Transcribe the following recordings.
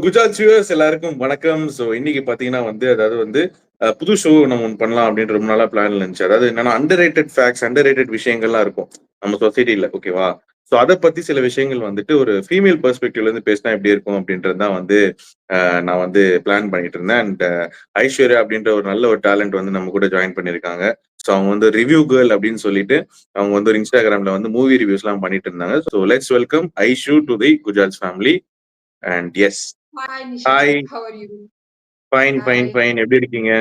Gujarat viewers எல்லாருக்கும் வணக்கம். So இன்னைக்கு பார்த்தீங்கன்னா அதாவது புது ஷோ நம்ம ஒண்ணு பண்ணலாம் அப்படின்னு ரொம்ப நாளா பிளான்ல இருந்துச்சு. அதாவது என்னன்னா under rated facts, under rated விஷயங்கள்லாம் இருக்கும் நம்ம சொசைட்டில. ஓகேவா? ஸோ அத பத்தி சில விஷயங்கள் ஒரு ஃபீமேல் பெர்ஸ்பெக்டிவ்ல இருந்து பேசினா எப்படி இருக்கும் அப்படின்றது தான் நான் பிளான் பண்ணிட்டு இருந்தேன். அண்ட் ஐஸ்வர்யா அப்படின்ற ஒரு நல்ல ஒரு டேலண்ட் நம்ம கூட ஜாயின் பண்ணியிருக்காங்க. ஸோ அவங்க ரிவ்யூ கேர்ள் அப்படின்னு சொல்லிட்டு அவங்க ஒரு இன்ஸ்டாகிராம்ல மூவி ரிவ்யூஸ்லாம் பண்ணிட்டு இருந்தாங்க. So let's welcome Aishu to the Gujarat family. And yes. Hi Nishant, hi. how are you? Fine, fine, Hi. Fine. எப்படி இருக்கீங்க?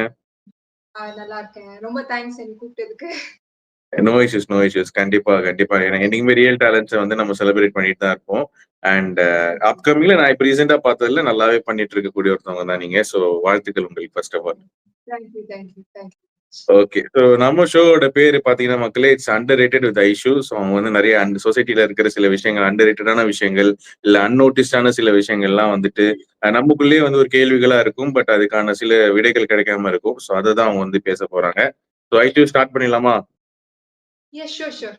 நல்லா இருக்கேன். ரொம்ப தேங்க்ஸ் என்ன கூப்பிட்டதுக்கு. No issues, no issues. கண்டிப்பா, கண்டிப்பா. ஏன்னா என்னைக்குமே ரியல் டேலண்ட்ஸ நம்ம செலிப்ரேட் பண்ணிட்டு தான் இருப்போம். அண்ட் அப்கமிங்ல நான் இப்ப ரீசென்ட்டா பார்த்ததுல நல்லாவே பண்ணிட்டு இருக்கக்கூடிய ஒருத்தவங்க தான் நீங்க. ஸோ வாழ்த்துக்கள் உங்களுக்கு first of all. Thank you, thank you, thank you. Okay. So நம்ம ஷோவோட பேரு பார்த்தீங்கன்னா மக்களே, it's underrated with Aishu. So அவங்க நெறைய சொசைட்டில இருக்கிற சில விஷயங்கள், அண்டர் ரேட்டடான விஷயங்கள், இல்ல அன்னோட்டிஸ்டான சில விஷயங்கள்லாம் நமக்குள்ளேயே ஒரு கேள்விகளா இருக்கும். பட் அதுக்கான சில விடைகள் கிடைக்காம இருக்கும். ஸோ அததான் அவங்க பேச போறாங்க. ஸோ ஐஷு ஸ்டார்ட் பண்ணிடலாமா? Yes, sure, sure.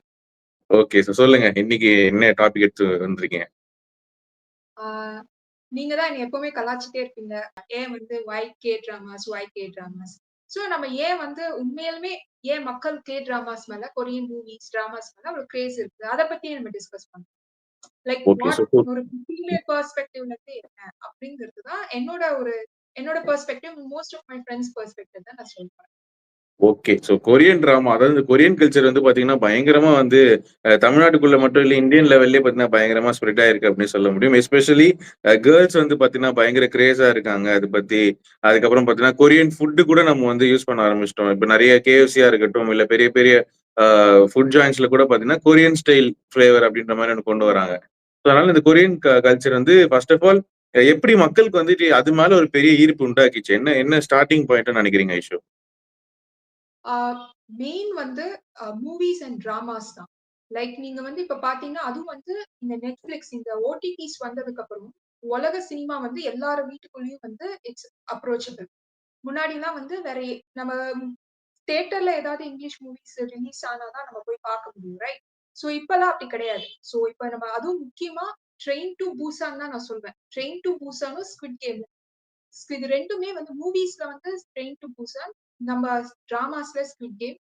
ஓகே. சொல்லுங்க. இன்னைக்கு என்ன டாபிக் எடுத்து வந்திருக்கீங்க? நீங்க தான் என்ன எப்பவுமே கலாய்ச்சிட்டே இருப்பீங்க. ஏன் why K dramas, why K dramas. So நம்ம ஏன் உண்மையாலுமே ஏன் மக்கள் K dramas மேல, கொரியன் மூவிஸ், டிராமாஸ் மேல ஒரு கிரேஸ் இருக்கு. அத பத்தி நம்ம டிஸ்கஸ் பண்ணலாம். Like okay. வாட் ஒரு ஃபீமேல் பெர்ஸ்பெக்டிவ்ல இருந்து என்ன அப்படிங்கிறது தான் என்னோட perspective, most of my friends perspective தான் நான் சொல்றேன். ஓகே. கொரியன் டிராமா அதாவது இந்த கொரியன் கல்ச்சர் பார்த்தீங்கன்னா, பயங்கரமா தமிழ்நாட்டுக்குள்ள மட்டும் இல்ல, இந்தியன் லெவல்லயே பார்த்தீங்கன்னா, பயங்கரமா ஸ்ப்ரெட் ஆயிருக்கு அப்படின்னு சொல்ல முடியும். எஸ்பெஷலி கேர்ள்ஸ் பார்த்தீங்கன்னா, பயங்கர கிரேஸா இருக்காங்க. அது பத்தி அதுக்கப்புறம் பார்த்தீங்கன்னா, கொரியன் ஃபுட் கூட நம்ம யூஸ் பண்ண ஆரம்பிச்சுட்டோம். இப்ப நெறைய KFC-யா இருக்கட்டும், இல்ல பெரிய பெரிய அ ஃபுட் ஜாயிண்ட்ஸ்ல கூட பார்த்தீங்கன்னா, கொரியன் ஸ்டைல் ஃப்ளேவர் அப்படின்ற மாரி ஒண்ணு கொண்டு வராங்க. ஸோ அதனால இந்த Korean culture first of all எப்படி மக்களுக்கு அது மேல ஒரு பெரிய ஈர்ப்பு உண்டாக்கிச்சு? என்ன என்ன ஸ்டார்ட்டிங் பாயிண்ட்ன்னு நெனைக்கிறீங்க Aishu? Main movies and dramas தான். லைக் நீங்க இப்ப பாத்தீங்கன்னா, அதுவும் இந்த நெட்ஃபிளிக்ஸ், இந்த ஓடிடிஸ் வந்ததுக்கு அப்புறம் உலக சினிமா எல்லார் வீட்டுக்குள்ளேயும் இட்ஸ் அப்ரோச்சபிள். முன்னாடிலாம் வேற நம்ம தியேட்டர்ல ஏதாவது இங்கிலீஷ் மூவிஸ் ரிலீஸ் ஆனாதான் நம்ம போய் பார்க்க முடியும், ரைட்? சோ இப்பலாம் அப்படி கிடையாது. சோ இப்ப நம்ம அதுவும் முக்கியமா ட்ரெயின் டு பூசான் தான் நான் சொல்வேன். ட்ரெயின் டு பூசானும் ஸ்குவிட் கேம், இது ரெண்டுமே மூவிஸ்ல ட்ரெயின் டு பூசான், நம்ம டிராமாஸ்ல ஸ்குவிட் கேம்.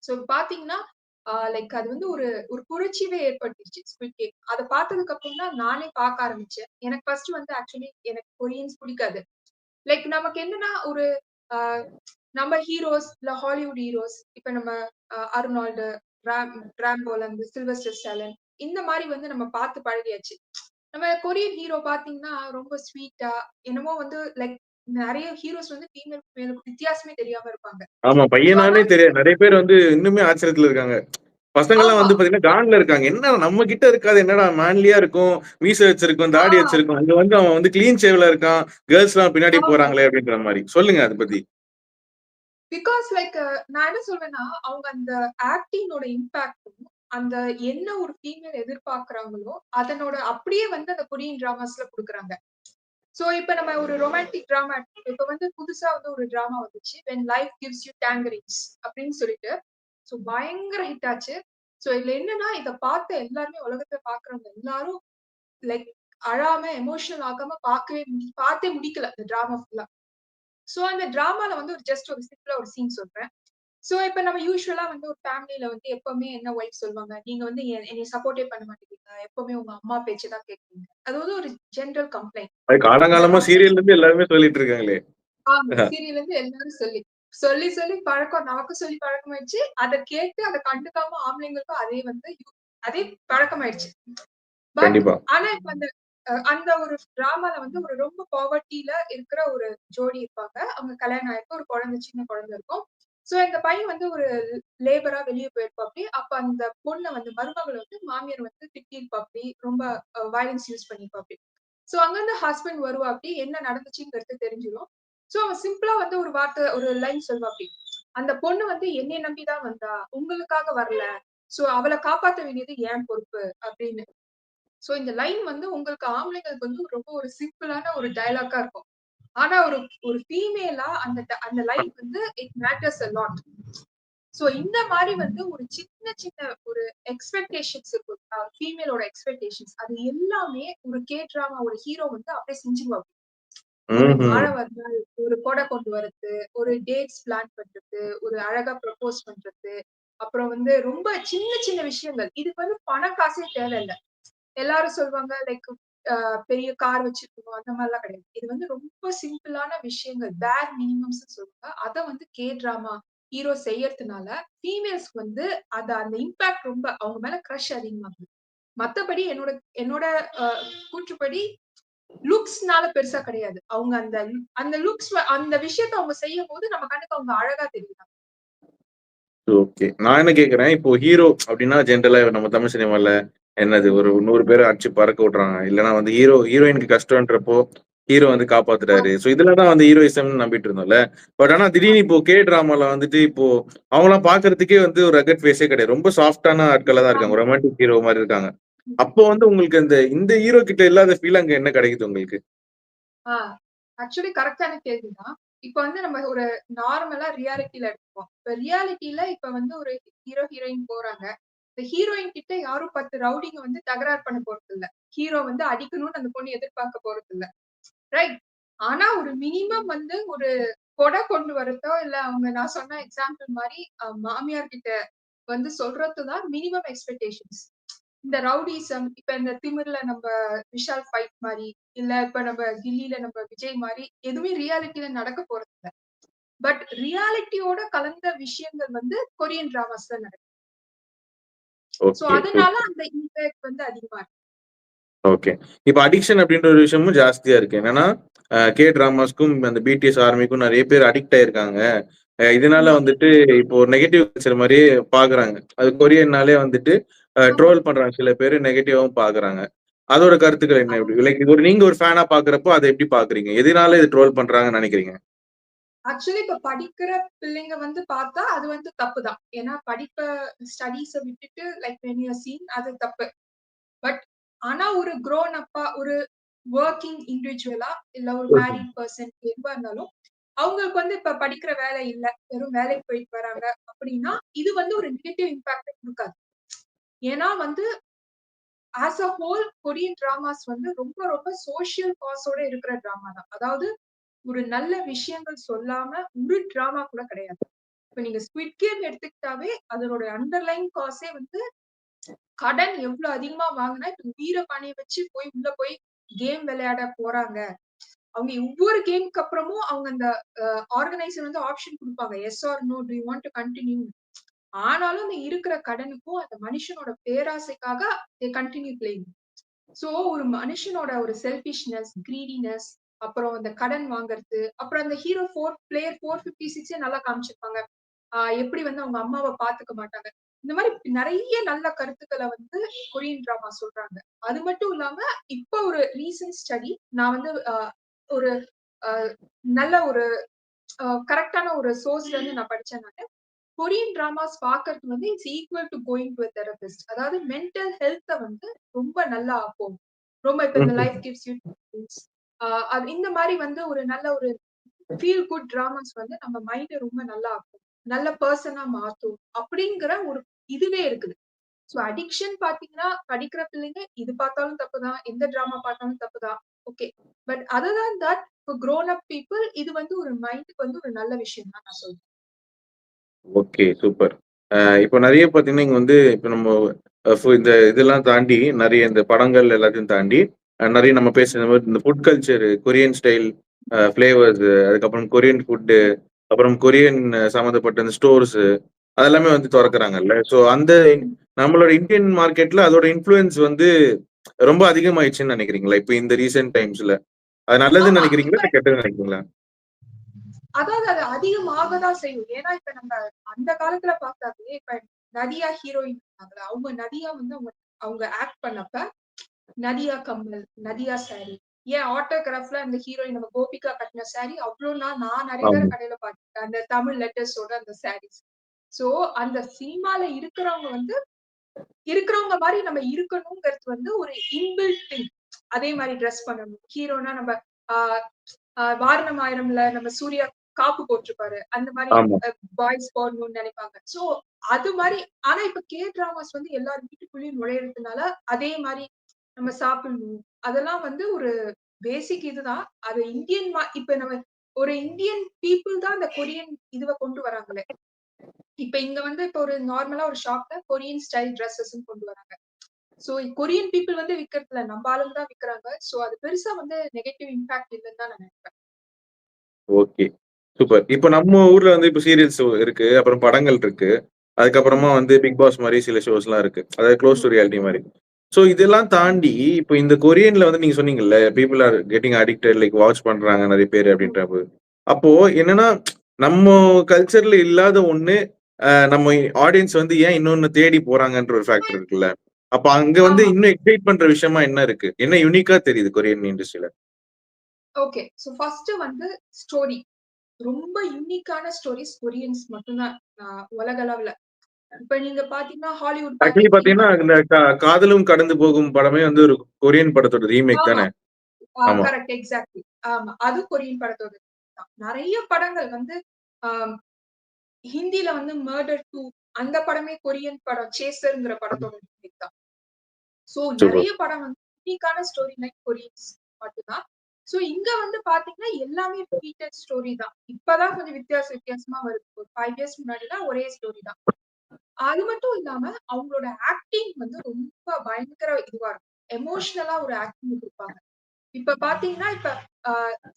சோ பாத்தீங்கன்னா லைக் அது ஒரு ஒரு புரட்சியவே ஏற்பட்டுச்சு ஸ்குவிட் கேம். அத பார்த்ததுக்கு அப்புறம் தான் நானே பார்க்க ஆரம்பிச்சேன். எனக்கு ஃபர்ஸ்ட் ஆக்சுவலி எனக்கு கொரியன்ஸ் பிடிக்காது. லைக் நமக்கு என்னன்னா ஒரு நம்ம ஹீரோஸ் இல்ல ஹாலிவுட் ஹீரோஸ், இப்ப நம்ம அர்னால்டு, ராம்போல இருந்து சில்வஸ்டர் ஸ்டாலன், இந்த மாதிரி நம்ம பார்த்து பழகியாச்சு. நம்ம கொரியன் ஹீரோ பாத்தீங்கன்னா ரொம்ப ஸ்வீட்டா என்னமோ லைக் நெறைய ஹீரோஸ் ஃபீமேல் மேலுக்கு வித்தியாசமே தெரியாம இருப்பாங்க. ஆமா. சோ ஆனா பையனான்னே தெரியாது. நெறைய பேர் இன்னுமே ஆச்சரியத்துல இருக்காங்க. பசங்கலாம் ஆமா. பாத்தீங்கன்னா கான்ல இருக்காங்க. என்ன நம்ம கிட்ட இருக்காது, என்னடா மேன்லியா இருக்கும், மீச வச்சிருக்கும், தாடி ஆ, வச்சிருக்கும். அங்க அவன் கிளீன் ஷேவ்ல இருக்கான். கேர்ள்ஸ்லாம் பின்னாடி ஆமா. போறாங்களே அப்படின்ற மாரி. சொல்லுங்க அத பத்தி. பிகாஸ் லைக் நான் என்ன சொல்வேன்னா, அவங்க அந்த ஆக்டிங்கோட இம்பாக்டும், அந்த என்ன ஒரு ஃபீமேல் எதிர்பார்க்கிறாங்களோ, அதனோட அப்படியே அந்த கொரியன் டிராமாஸ்ல குடுக்குறாங்க. சோ இப்ப நம்ம ஒரு ரொமான்டிக் டிராமா, இப்ப புதுசா ஒரு டிராமா வந்துச்சு, "When Life Gives You Tangerines" அப்படின்னு சொல்லிட்டு. சோ பயங்கர ஹிட் ஆச்சு. சோ இதுல என்னன்னா, இத பார்த்த எல்லாருமே, உலகத்துல பார்க்கிறவங்க எல்லாரும் லைக் அழாம, எமோஷனல் ஆகாம பார்த்தே முடிக்கல அந்த டிராமா ஃபுல்லா. சோ அந்த டிராமால ஒரு ஜஸ்ட் ஒரு சிம்பிளா ஒரு சீன் சொல்றேன். சோ இப்ப நம்ம யூசுவலா ஒரு ஃபேமிலில எப்பவுமே என்ன ஒய்ஃப் சொல்லுவாங்க, "நீங்க என்னைய சப்போர்ட்டே பண்ண மாட்டேங்கிறீங்க. எப்பவுமே உங்க அம்மா பேச்ச தான் கேட்கிறீங்க." அது ஒரு ஜெனரல் கம்ப்ளைண்ட். அது இந்த காலங்காலமா சீரியல்ல ஹஸ்பண்ட், இருந்து எல்லாருமே சொல்லிட்டு இருக்காங்களே. ஆமா. சீரியல்ல இருந்து எல்லாரும் சொல்லி பழக்கம், நமக்கும் சொல்லி பழக்கமாயிடுச்சு. அத கேட்டு அத கண்டுக்காம ஆம்பளைங்களுக்கும் அதே அதே பழக்கமாயிடுச்சு. பட் கண்டிப்பா. ஆனா இப்ப அந்த ஒரு டிராமால ஒரு ரொம்ப பாவர்ட்டில இருக்கிற ஒரு ஜோடி இருப்பாங்க. அவங்க கல்யாணம் ஆயிருக்கு. ஒரு குழந்தை, சின்ன குழந்தை இருக்கும். சோ இந்த பையன் ஒரு லேபரா வெளிய போயிருப்பாப்டி. அப்ப அந்த பொண்ண மருமகள மாமியார் திட்டியிருப்பாப்டி. ரொம்ப வயலன்ஸ் யூஸ் பண்ணியிருப்பாப்டி. சோ அங்கிருந்து ஹஸ்பண்ட் வருவாப்டி. என்ன நடந்துச்சுங்கிறது தெரிஞ்சிரும். சோ அவன் சிம்பிளா ஒரு வார்த்தை, ஒரு லைன் சொல்வாப்டி. "அந்த பொண்ணு என்னைய நம்பி தான் வந்தா. உங்களுக்காக வரல. சோ அவள காப்பாத்த வேண்டியது என் பொறுப்பு" அப்படின்னு. சோ இந்த லைன் உங்களுக்கு ஆம்பளைங்களுக்கு ரொம்ப ஒரு சிம்பிளான ஒரு டயலாக்கா இருக்கும். ஆனா ஒரு ஒரு ஃபீமேலா அந்த line it matters a lot. So இந்த மாதிரி வந்து ஒரு சின்ன சின்ன ஒரு எக்ஸ்பெக்டேஷன்ஸ் இருக்கும். ஃபீமேலோட எக்ஸ்பெக்டேஷன்ஸ் அது எல்லாமே ஒரு கே டிராமா ஒரு ஹீரோ வந்து அப்படியே செஞ்சுருவாங்க. ஒரு மழை வந்தால் ஒரு கொடை கொண்டு வரது, ஒரு டேட்ஸ் பிளான் பண்றது, ஒரு அழகா ப்ரப்போஸ் பண்றது, அப்புறம் வந்து ரொம்ப சின்ன சின்ன விஷயங்கள். இதுக்கு வந்து பணம் காசே தேவையில்ல. எல்லாரும் சொல்லுவாங்க லைக் பெரிய கார் வச்சிருக்கணும் அந்த மாதிரிலாம் கிடையாது. இது வந்து ரொம்ப சிம்பிளான விஷயங்கள் பேர் மினிமம்ஸ் சொல்லுவாங்க. அத வந்து கே டிராமா ஹீரோ செய்யறதுனால ஃபீமேல்ஸ்க்கு வந்து அந்த இம்பாக்ட் ரொம்ப அவங்க மேல கிரஷ் அதிகமாகுது. மத்தபடி என்னோட என்னோட கூற்றுப்படி லுக்ஸ்னால பெருசா கிடையாது. அவங்க அந்த அந்த லுக்ஸ் அந்த விஷயத்த அவங்க செய்யும்போது நம்ம கண்ணுக்கு அவங்க அழகா தெரியுறாங்க. ஓகே. நான் என்ன கேட்கிறேன், இப்போ ஹீரோ அப்டின்னா ஜென்ரலா நம்ம தமிழ் சினிமால என்னது ஒரு 100 பேர அடிச்சு பறக்க விட்டுறாங்க. இல்லன்னா வந்து ஹீரோயினுக்கு கஷ்டம்ன்றப்போ ஹீரோ வந்து காப்பாத்துறாரு. சோ இதுல தான் வந்து ஹீரோயிசம்னு நம்பிட்டு இருந்தோம்ல. பட் ஆனா திடீர்னு இப்போ கே டிராமால வந்துட்டு இப்போ அவங்கலாம் பார்க்கறதுக்கே வந்து ஒரு ரக்கட் ஃபேஸே கிடையாது. ரொம்ப சாஃப்ட்டான ஆட்களா தான் இருக்காங்க. ஆமா. ரொமான்டிக் ஹீரோ மாரி இருக்காங்க. அப்போ வந்து உங்களுக்கு இந்த ஹீரோ கிட்ட இல்லாத ஃபீல் அங்க என்ன கிடைக்குது உங்களுக்கு? ஆ ஆக்சுவலி கரெக்ட்டான கேள்விதான். இப்ப வந்து நம்ம ஒரு நார்மலா ரியாலிட்டில எடுத்துப்போம். இப்ப ரியாலிட்டில இப்ப வந்து ஒரு ஹீரோ, ஹீரோயின் போறாங்க. இந்த ஹீரோயின் கிட்ட யாரும் 10 ரவுடிங்க வந்து தகராறு பண்ண போறதில்ல. ஹீரோ வந்து அடிக்கணும்னு அந்த பொண்ணு எதிர்பார்க்க போறதில்ல. ரைட்? ஆனா ஒரு மினிமம் வந்து ஒரு கொடை கொண்டு வரதோ, இல்ல அவங்க நான் சொன்ன எக்ஸாம்பிள் மாரி மாமியார் கிட்ட வந்து சொல்றது தான் மினிமம் எக்ஸ்பெக்டேஷன்ஸ். இந்த ரவுடிசம், இப்ப இந்த திமிர்ல நம்ப விஷால் ஃபைட் மாரி, இல்ல இப்ப நம்ம கில்லில நம்ம விஜய் மாரி எதுவுமே ரியாலிட்டில நடக்க போறதில்ல. பட் ரியாலிட்டியோட கலந்த விஷயங்கள் வந்து கொரியன் டிராமாஸ்ல நடக்குது. So okay. அதனால அந்த இம்பாக்ட் வந்து அதிகமா இருக்கு. ஓகே. இப்ப அடிக்ஷன் அப்டின்ற ஒரு விஷயமும் ஜாஸ்தியா இருக்கு. என்னன்னா, கே டிராமாஸ்க்கும் அந்த பிடிஎஸ் ஆர்மிக்கும் நெறைய பேர் அடிக்ட் ஆயிருக்காங்க. இதனால ஆமா, வந்துட்டு இப்போ ஒரு நெகட்டிவ் கல்ச்சர் மாரியே பார்க்குறாங்க. அது கொரியன்னாலே வந்துட்டு ஆமா, ட்ரோல் பண்றாங்க சில பேரு நெகட்டிவாவும் பார்க்குறாங்க. அதோட கருத்துக்கள் என்ன? ஆமா. எப்டி? லைக் இது ஒரு நீங்க ஒரு ஃபேனா பார்க்குறப்போ அத எப்டி பார்க்குறீங்க? எதனால இது ட்ரோல் பண்றாங்கன்னு நெனைக்கிறீங்க? ஆக்சுவலி இப்ப படிக்கிற பிள்ளைங்க வந்து பார்த்தா அது வந்து தப்புதான். ஏன்னா ஸ்டடீஸ விட்டுட்டு like when you are scene அது தப்பு. பட் ஆனா ஒரு க்ரோன் அப்பா ஒரு வொர்க்கிங் இண்டிவிஜுவலா இல்ல ஒரு மேரிட் பெர்சன் எதுவா இருந்தாலும் அவங்களுக்கு வந்து இப்ப படிக்கிற வேலை இல்ல. வெறும் வேலைக்கு போயிட்டு வராங்க அப்படின்னா, இது வந்து ஒரு நெகட்டிவ் இம்பாக்ட்ட குடுக்காது. ஏன்னா வந்து as a whole Korean dramas வந்து ரொம்ப ரொம்ப சோசியல் காஸோட இருக்கிற டிராமா தான். அதாவது ஒரு நல்ல விஷயங்கள் சொல்லாம ஒரு டிராமா கூட கிடையாது. இப்ப நீங்க ஸ்குவிட் கேம் எடுத்துக்கிட்டாவே அதனோட அண்டர்லைன் காஸே வந்து கடன் எவ்ளோ அதிகமா வாங்குனா, இப்ப உயிர பணய வச்சு உள்ள போய் கேம் விளையாட போறாங்க. அவங்க ஒவ்வொரு கேம்க்கு அப்புறமும் அவங்க அந்த ஆர்கனைசர் வந்து ஆப்ஷன் குடுப்பாங்க. Yes or no do you want to continue? ஆனாலும் அந்த இருக்கிற கடனுக்கும் அந்த மனுஷனோட பேராசைக்காக தே கன்டின்யூ பிளேயிங். சோ ஒரு மனுஷனோட ஒரு செல்ஃபிஷ்னஸ், கிரீடினஸ், அப்புறம் அந்த கடன் வாங்குறது, அப்புறம் அந்த ஹீரோ பிளேயர் 456 நல்லா காமிச்சிருப்பாங்க. எப்படி வந்து அவங்க அம்மாவ பாத்துக்க மாட்டாங்க. இந்த மாரி நெறைய நல்ல கருத்துக்கள வந்து கொரியன் டிராமா சொல்றாங்க. அது மட்டும் இல்லாம இப்ப ஒரு ரீசன்ட் ஸ்டடி நான் வந்து ஒரு அ நல்ல ஒரு கரெக்ட்டான ஒரு சோர்ஸ்ல இருந்து நான் படிச்சேன் நானு. கொரியன் டிராமாஸ் பார்க்கறது வந்து it's equal to going to a therapist. அதாவது மென்டல் ஹெல்த்த வந்து ரொம்ப நல்லா ஆக்கும். ரொம்ப இப்ப இந்த லைஃப் ம்ஹ்ம். கிவ்ஸ் யூ டைம்ஸ் அது இந்த மாரி வந்து ஒரு நல்ல ஒரு ஃபீல் குட் டிராமாஸ் வந்து நம்ம மைண்ட ரொம்ப நல்லா ஆக்கும். நல்ல பெர்சனா மாத்தும். அப்படிங்கிற ஒரு இதுவே இருக்குது. சோ அடிக்ஷன் பார்த்தீங்கன்னா, படிக்கிற பிள்ளைங்க இது பார்த்தாலும் தப்புதான். எந்த டிராமா பார்த்தாலும் தப்புதான். Okay. But other than that for grown up people இது வந்து ஒரு மைண்ட்க்கு வந்து ஒரு நல்ல விஷயம் தான் நான் சொல்றேன். ஓகே. சூப்பர். இப்போ நெறைய பார்த்தீங்கன்னா, இங்க வந்து இப்ப நம்ம இந்த இதெல்லாம் தாண்டி நெறைய இந்த படங்கள் எல்லாத்தையும் தாண்டி, நெறைய நம்ம பேசுன மாரி இந்த food culture Korean style flavours அதுக்கப்புறம் கொரியன் ஃபுட்டு, அப்புறம் கொரியன் சம்மந்தப்பட்ட அந்த ஸ்டோர்ஸு அதெல்லாமே வந்து தொறக்குறாங்கல்ல. ஸோ அந்த நம்மளோட இந்தியன் மார்க்கெட்ல அதோட இன்ஃப்ளூயன்ஸ் வந்து ரொம்ப அதிகமாயிடுச்சுன்னு நெனைக்கிறீங்களா? இப்ப இந்த ரீசென்ட் டைம்ஸ்ல. அது நல்லதுன்னு ஆமா. இப்ப நெனைக்கிறீங்களா? இல்ல கெட்டதுன்னு நெனைக்கிறீங்களா? அதாவது அது அதிகமாக தான் செய்யும். ஏன்னா, இப்ப நம்ம அந்த காலத்துல பார்த்தாலே, இப்ப நதியா ஹீரோயின் இருந்தாங்கல்ல, அவங்க நதியா வந்து அவங்க அவங்க ஆக்ட் பண்ணப்ப, நதியா கம்மல், நதியா சாரி. ஏன் ஆட்டோகிராஃப்ல அந்த ஹீரோயின் நம்ம கோபிகா கட்டின சாரி அவ்ளோ நான் நெறைய தடவ ஆமா. கடையில பார்த்துருக்கேன். அந்த தமிழ் லெட்டர்ஸோட அந்த சாரீஸ். சோ, அந்த சினிமால இருக்கிறவங்க வந்து இருக்கிறவங்க மாரி நம்ம இருக்கணுங்கிறது வந்து ஒரு இன்பில்ட் திங். அதே மாரி டிரெஸ் பண்ணணும். ஹீரோனா நம்ம ஆ வாரணம் ஆயிரம்ல நம்ம சூர்யா காப்பு போட்டிருப்பாரு. அந்த மாரி ஆமா. பாய்ஸ் போடணும்னு நினைப்பாங்க. சோ அது மாரி ஆனா இப்ப டிராமாஸ் வந்து எல்லார் வீட்டுக்குள்ளேயும் நுழையறதுனால அதே மாரி நம்ம சாப்பிடணும். அதெல்லாம் வந்து ஒரு பேசிக் இதுதான். அது இப்ப நம்ம ஒரு இந்தியன் பீப்பிள் தான் அந்த கொரியன் இதுவ கொண்டு வராங்களே. இப்ப இங்க வந்து இப்ப ஒரு நார்மலா ஒரு ஷாப்ல கொரியன் ஸ்டைல் டிரெஸஸ்ன்னு கொண்டு வராங்க. சோ கொரியன் பீப்பிள் வந்து விக்கிறதில்ல. நம்ம ஆளுங்க தான் விக்கிறாங்க. சோ அது பெருசா வந்து நெகட்டிவ் இம்பாக்ட் இல்லன்னு தான் நான் நினைக்கிறேன். ஓகே. சூப்பர். இப்ப நம்ம ஊர்ல வந்து இப்ப சீரியல்ஸ் இருக்கு. அப்புறம் படங்கள் இருக்கு. அதுக்கப்புறமா ம். வந்து பிக் பாஸ் மாரி சில ஷோஸ்லாம் இருக்கு. அதாவது க்ளோஸ் டூ ம். ரியாலிட்டி மாரி. சோ இதெல்லாம் தாண்டி இப்ப இந்த கொரியன்ல வந்து நீங்க சொன்னீங்கல்ல, people are getting addicted like watch பண்றாங்க நெறைய பேரு ம். அப்படின்ற போது. அப்போ என்னன்னா, நம்ம கல்ச்சர்ல இல்லாத ஒண்ணு, நம்ம ஆடியன்ஸ் வந்து ஏன் இன்னொன்னு தேடி போறாங்கன்ற ஒரு ஃபேக்டர் இருக்குல்ல. அப்ப அங்க வந்து ஆமா. இன்னும் எக்ஸைட் பண்ற விஷயமா என்ன இருக்கு? என்ன யூனிக்கா தெரியுது கொரியன் இண்டஸ்ட்ரில? ஓகே. சோ ஃபர்ஸ்ட் வந்து ஸ்டோரி. ரொம்ப யூனிக்கான ஸ்டோரீஸ் கொரியன்ஸ் மட்டும் தான் உலக அளவுல. இப்ப நீங்க பார்த்தீங்கன்னா, ஹாலிவுட் ஆக்சுவலி பாத்தீங்கன்னா, பார்த்திருப்பீங்க. இந்த காதலும் கடந்து போகும் படமே வந்து ஒரு கொரியன் படத்தோட ரீமேக் ஆமா. தானே? ஆமா. Correct exactly. ஆமா. அது கொரியன் படத்தோட தான். நெறைய படங்கள் வந்து ஆ ஹிந்தில வந்து மர்டர் 2 அந்த படமே கொரியன் படம் சேசர்ங்கிற படத்தோட ரீமேக் தான். So super. நெறைய படம் வந்து யூனிக்கான ஸ்டோரி லைன் கொரியன்ஸ் மட்டும் தான். சோ இங்க வந்து பார்த்தீங்கன்னா, எல்லாமே ரிப்பீட்டட் ஸ்டோரி தான். இப்ப தான் கொஞ்சம் வித்தியாசமா வருது. ஒரு 5 இயர்ஸ் முன்னாடிலாம் ஒரே ஸ்டோரி தான். அது மட்டும் இல்லாம அவங்களோட ஆக்டிங் வந்து ரொம்ப பயங்கர இதுவா இருக்கும். எமோஷனலா ஒரு ஆக்டிங் குடுப்பாங்க. இப்ப பார்த்தீங்கன்னா, இப்ப அ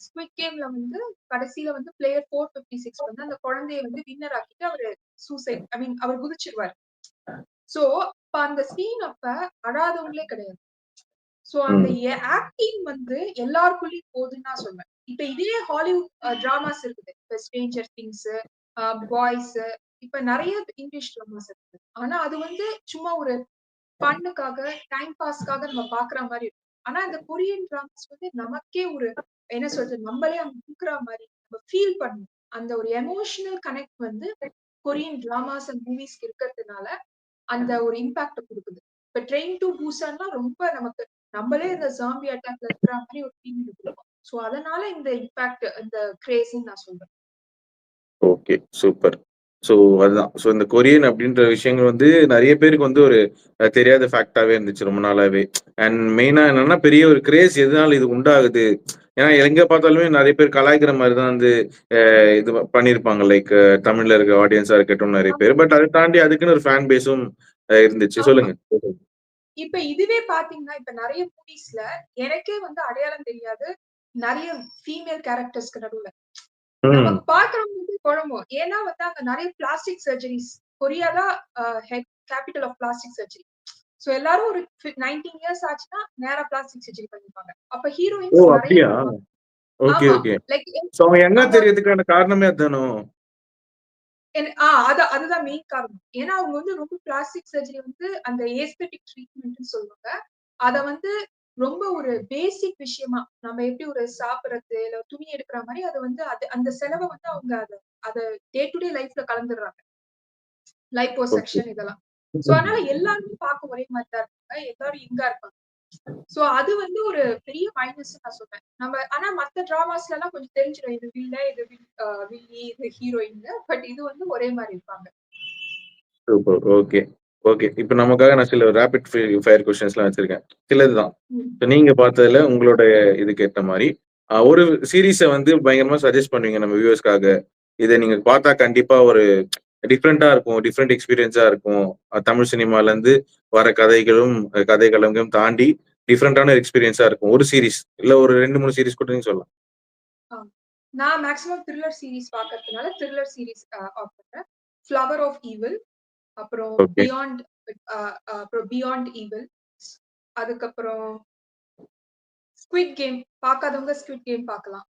ஸ்குவிட் கேம்ல வந்து கடைசில வந்து பிளேயர் 456 வந்து அந்த குழந்தைய வந்து வின்னர் ஆக்கிட்டு அவரு ஐ மீன் அவர் குதிச்சிருவாரு. சோ, அப்ப அந்த சீன் அப்ப அழாதவங்களே கிடையாது. சோ அந்த ம். ஆக்டிங் வந்து எல்லாருக்குள்ளயும் போதுன்னு நான் சொல்வேன். இப்ப இதே ஹாலிவுட் டிராமாஸ் இருக்குது. இப்ப ஸ்ட்ரேஞ்சர் திங்ஸ், பாய்ஸ் இப்ப நெறைய இங்கிலீஷ் டிராமாஸ் இருக்குது. ஆனா அது வந்து சும்மா ஒரு ஃபன்னுக்காக, டைம் பாஸ்க்காக நம்ம பாக்குற மாரி இருக்கும். ஆனா இந்த கொரியன் டிராமாஸ் வந்து நமக்கே ஒரு என்ன சொல்றது? நம்மளே அங்க இருக்கிற மாரி நம்ம ஃபீல் பண்ணணும். அந்த ஒரு எமோஷனல் கனெக்ட் வந்து கொரியன் டிராமாஸ் அண்ட் மூவிஸ்க்கு இருக்கிறதுனால அந்த ஒரு இம்பாக்ட்ட குடுக்குது. இப்ப ட்ரெயின் டூ பூசான்லாம் ரொம்ப நமக்கு நம்மளே இந்த ஜாம்பி அட்டாக்ல இருக்கிற மாரி ஒரு ஃபீல் குடுக்கும். சோ அதனால இந்த இம்பாக்ட் இந்த கிரேஸ்ன்னு நான் சொல்றேன். ஓகே. சூப்பர். ஸோ அதுதான். ஸோ இந்த கொரியன் அப்படின்ற விஷயங்கள் வந்து நெறைய பேருக்கு வந்து ஒரு தெரியாத ஃபேக்ட்டாவே இருந்துச்சு ரொம்ப நாளாவே. அண்ட் மெயினா என்னன்னா, பெரிய ஒரு கிரேஸ் எதனால இது உண்டாகுது? ஏன்னா எங்க பார்த்தாலுமே நெறைய பேர் கலாய்க்கிற மாரி தான் வந்து இது பண்ணியிருப்பாங்க. லைக் தமிழ்ல இருக்க ஆடியன்ஸா இருக்கட்டும் நெறைய பேர். பட் அத தாண்டி அதுக்குன்னு ஒரு ஃபேன் பேஸும் இருந்துச்சு. ஆமா. சொல்லுங்க. இப்ப இதுவே பார்த்தீங்கன்னா, இப்ப நெறைய மூவிஸ்ல எனக்கே வந்து அடையாளம் தெரியாது. நெறைய ஃபீமேல் கேரக்டர்ஸ்க்கு நடுவுல. நமக்கு ம். பார்க்கிறவங்களுக்கு குழம்பும். ஏன்னா வந்து அங்க நெறைய பிளாஸ்டிக் சர்ஜரிஸ் கொரியா தான் capital of plastic surgery. So எல்லாரும் ஒரு 19 இயர்ஸ் ஆச்சுன்னா நேரா பிளாஸ்டிக் சர்ஜரி பண்ணிப்பாங்க. அப்ப ஓ! ஹீரோயின்ஸ் நெறைய அப்படியா? வருவாங்க. ஓகே, ஆமா. ஓகே. லைக் ஸோ அவங்க யங்கா அந்த தெரியறதுக்கான காரணமே அதானோ? என் ஆ அதுதான் மெயின் காரணம். ஏன்னா அவங்க வந்து ரொம்ப பிளாஸ்டிக் சர்ஜரி வந்து அந்த ஏஸ்தெடிக் ட்ரீட்மெண்ட்ன்னு சொல்லுவாங்க. அத வந்து ரொம்ப ஒரு பேசிக் விஷயமா, நம்ம எப்படி ஒரு சாப்பிடுறது, இல்ல துணி எடுக்கிற மாரி அத வந்து அந்த செலவ வந்து அவங்க அத டே டு டே லைஃப்ல கலந்துடுறாங்க. ஓகே. லைப்போசெக்ஷன் இதெல்லாம். சோ அதனால எல்லாருமே பார்க்க ஒரே மாரி தான் இருப்பாங்க. எல்லாரும் யங்கா இருப்பாங்க. சோ அது வந்து ஒரு பெரிய மைனஸ்ன்னு நான் சொல்வேன். ஆனா மத்த டிராமாஸ்லலாம் கொஞ்சம் தெரிஞ்சிரும். இது வில்ல, இது வில்லி, இது ஹீரோயின்னு. பட் இது வந்து ஒரே மாரி இருப்பாங்க. சூப்பர். ஓகே. ஓகே. இப்ப நமக்காக நான் சில ராபிட் ஃபயர் கொஸ்டின்ஸ்லாம் வச்சிருக்கேன். சிலதுதான். ம். இப்ப நீங்க பார்த்ததுல உங்களோட இதுக்கு ஏத்த மாரி, ஒரு சீரிஸ வந்து பயங்கரமா சஜெஸ்ட் பண்ணுவீங்க நம்ம வியூவர்ஸ்க்காக. இத நீங்க பார்த்தா கண்டிப்பா ஒரு டிஃபரெண்ட்டா இருக்கும். டிஃபரெண்ட் எக்ஸ்பீரியன்ஸா இருக்கும். தமிழ் சினிமாலருந்து வர கதைகளும், கதைக்களங்களும் தாண்டி டிஃபரெண்ட்டான எக்ஸ்பீரியன்ஸா இருக்கும். ஒரு சீரிஸ். இல்ல ஒரு 2, 3 சீரிஸ் கூட நீங்க சொல்லலாம். ஆ. நான் மேக்ஸிமம் த்ரில்லர் சீரிஸ் பார்க்கறதுனால த்ரில்லர் சீரிஸ் ஆஃப் பண்றேன். ஃப்ளவர் ஆஃப் ஈவில், அப்புறம் ஓகே. அ அப்புறம் பியாண்ட் ஈவில், அதுக்கப்புறம் ஸ்க்விட் கேம் பார்க்காதவங்க ஸ்க்விட் கேம் பார்க்கலாம்.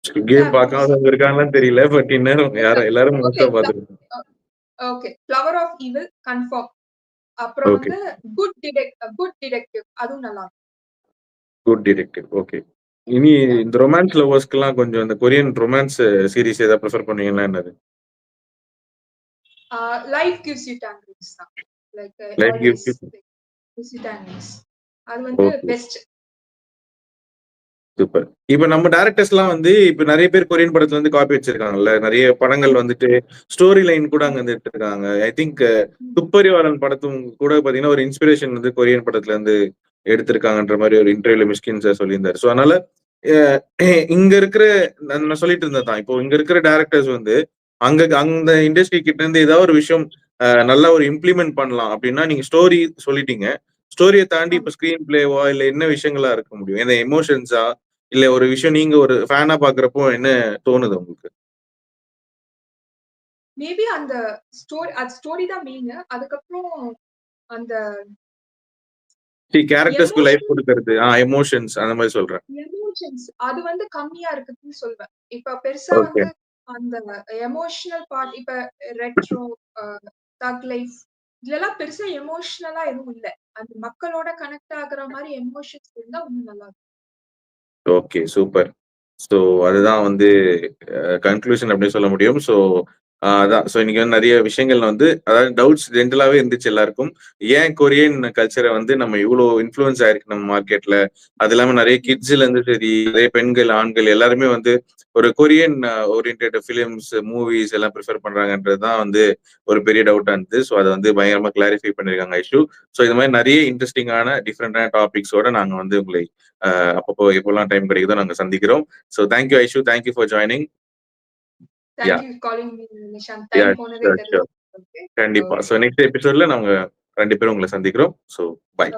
கேம் மூவிஸ் பார்க்காதவங்க இருக்காங்களான்னு தெரியல. பட் இந்நேரம் யாரும் எல்லாரும் ஓகே. மோஸ்ட்டா பார்த்துருப்போம். Okay. Flower of evil confirm. அப்புறம் ஓகே. வந்து குட் டிடெக்டிவ் அதுவும் நல்லா இருக்கும். Good detective. ஓகே. இனி யா. இந்த ரொமான்ஸ் லவர்ஸ்க்குலாம் கொஞ்சம் இந்த கொரியன் ரொமான்ஸ் சீரிஸ் ஏதாவது பிரிஃபர் பண்ணுவீங்களா என்னது? லைஃப் கிவ்ஸ் யூ டாங்கிரின்ஸ் தான். Like light always gift gives you tangerines. அது வந்து ஓகே. பெஸ்ட். சூப்பர். இப்ப நம்ம டைரக்டர்ஸ்லாம் வந்து இப்ப நெறைய பேர் கொரியன் படத்துல வந்து காப்பி வச்சிருக்காங்கல்ல. நெறைய படங்கள் ஆமா. வந்துட்டு ஸ்டோரி லைன் கூட ம். அங்க இருந்து எடுத்திருக்காங்க. ஐ திங்க் ம். துப்பறிவாளன் படத்தும் கூட பார்த்தீங்கன்னா, ஒரு இன்ஸ்பிரேஷன் வந்து கொரியன் படத்துல இருந்து எடுத்திருக்காங்கன்ற மாரி ஒரு இன்டர்வியூல மிஷ்கின் சார் சொல்லியிருந்தாரு. ஸோ அதனால அ இங்க இருக்கிற நான் சொல்லிட்டு இருந்தது தான். இப்போ இங்க இருக்கிற டைரக்டர்ஸ் வந்து அந்த இண்டஸ்ட்ரி கிட்ட இருந்து ஏதாவது ஒரு விஷயம் நல்லா ஒரு இம்ப்ளிமெண்ட் பண்ணலாம் அப்டின்னா, நீங்க ஸ்டோரி சொல்லிட்டீங்க. ஸ்டோரிய தாண்டி ஆமா. இப்ப ஸ்கிரீன் பிளேவா இல்ல என்ன விஷயங்களா இருக்க முடியும்? ஏன்னா எமோஷன்ஸா? இல்ல ஒரு விஷயம் நீங்க ஒரு ஃபேனா பார்க்கிறப்போ என்ன தோணுது உங்களுக்கு? மேபி அந்த ஸ்டோரி தான் மெயினு. அதுக்கப்புறம் அந்த கேரக்டர்ஸ்க்கு லைஃப் எமோஷனல் குடுக்கறது. எமோஷன்ஸ் அந்த மாரி சொல்றேன். எமோஷன்ஸ் அது வந்து கம்மியா இருக்குதுன்னு சொல்வேன். இப்ப பெருசா ஓகே. வந்து அந்த எமோஷனல் பார்ட் இப்ப ரெட்ரோ, அ தக் லைஃப் இதுலலாம் பெருசா எமோஷனலா எதுவும் இல்ல. அந்த மக்களோட கனெக்ட் ஆகுற மாரி எமோஷன்ஸ் இருந்தா இன்னும் நல்லா இருக்கும். ஓகே. சூப்பர். ஸோ அதுதான் வந்து கன்க்ளூஷன் அப்படின்னு சொல்ல முடியும். ஸோ அதான். ஸோ இன்னைக்கு வந்து நெறைய விஷயங்கள் வந்து அதாவது டவுட்ஸ் ஜென்ரலாவே இருந்துச்சு எல்லாருக்கும். ஏன் கொரியன் கல்ச்சர வந்து நம்ம இவ்ளோ இன்ஃப்ளூயன்ஸ் ஆயிருக்கு நம்ம மார்க்கெட்ல. அது இல்லாம நெறைய ம். கிட்ஸ்லேருந்து சரி, நெறைய பெண்கள், ஆண்கள் எல்லாருமே வந்து ஒரு கொரியன் ஓரியன்டட் ஃபிலிம்ஸ், மூவிஸ் எல்லாம் பிரிஃபர் பண்றாங்கன்றது தான் வந்து ஒரு பெரிய டவுட்டா இருந்தது. ஸோ அத வந்து பயங்கரமா கிளாரிஃபை பண்ணியிருக்காங்க ஐஷு. ஸோ இது மாரி நெறைய இன்ட்ரஸ்டிங்கான டிஃபரண்டான டாபிக்ஸோட நாங்க வந்து உங்களை அப்பப்போ எப்போலாம் டைம் கிடைக்குதோ நாங்க சந்திக்கிறோம். So thank you Aishu. Thank you for joining. Thank yeah! You calling me Nishanth. Time yeah! போனதே ஷூர், தெரியல. ஷூர். ஓகே. கண்டிப்பா. ஓகே. ஸோ நெக்ஸ்ட் எபிசோட்ல நாங்க 2 பேரும் உங்கள சந்திக்கிறோம். ஸோ பாய்.